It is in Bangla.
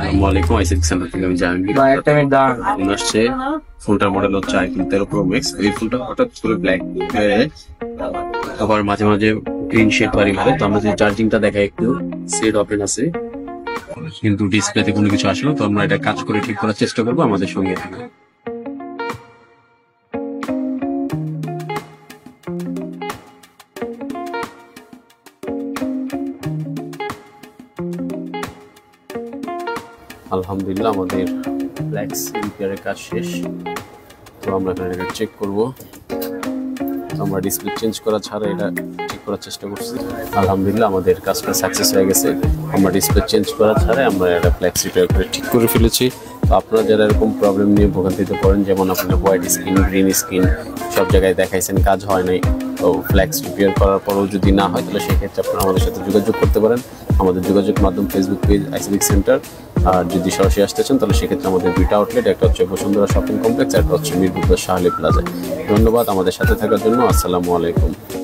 আসসালামু আলাইকুম, আইসিটি সেন্টার থেকে আমি জাহাঙ্গীর। আসছে ফোনটার মডেল হচ্ছে আইফোন 13 প্রো ম্যাক্স। এই ফোনটা হঠাৎ করে ব্ল্যাক হয়ে আবার মাঝে মাঝে গ্রিন শেড বাড়ি মারে। তো আমরা যে চার্জিংটা দেখাই একটু সেট ওপেন আছে, কিন্তু ডিসপ্লেতে কোনো কিছু আসলো। তো আমরা এটা কাজ করে ঠিক করার চেষ্টা করবো, আমাদের সঙ্গে থাকবে। আলহামদুলিল্লাহ আমাদের ফ্ল্যাক্স রিপেয়ারের কাজ শেষ। তো আমরা এখানে এটা চেক করবো। আমরা ডিসপ্লে চেঞ্জ করা ছাড়া এটা ঠিক করার চেষ্টা করছি। আলহামদুলিল্লাহ আমাদের কাজটা সাকসেস হয়ে গেছে। আমরা ডিসপ্লে চেঞ্জ করা ছাড়াই আমরা এটা ফ্ল্যাক্স রিপেয়ার করে ঠিক করে ফেলেছি। তো আপনারা যারা এরকম প্রবলেম নিয়ে ভোগান্তিতে পড়েন, যেমন আপনার হোয়াইট স্ক্রিন, গ্রিন স্ক্রিন সব জায়গায় দেখাইছেন, কাজ হয় নাই, তো ফ্ল্যাক্স রিপেয়ার করার পরেও যদি না হয়, তাহলে সেক্ষেত্রে আপনারা আমাদের সাথে যোগাযোগ করতে পারেন। আমাদের যোগাযোগ মাধ্যম ফেসবুক পেজ আইসিটি সেন্টার। আর যদি সরাসরি আসতে চান, তাহলে সেক্ষেত্রে আমাদের দুইটা আউটলেট, একটা হচ্ছে বসুন্ধরা শপিং কমপ্লেক্স, একটা হচ্ছে মিরপুর শাহ আলী প্লাজা। ধন্যবাদ আমাদের সাথে থাকার জন্য। আসসালামু আলাইকুম।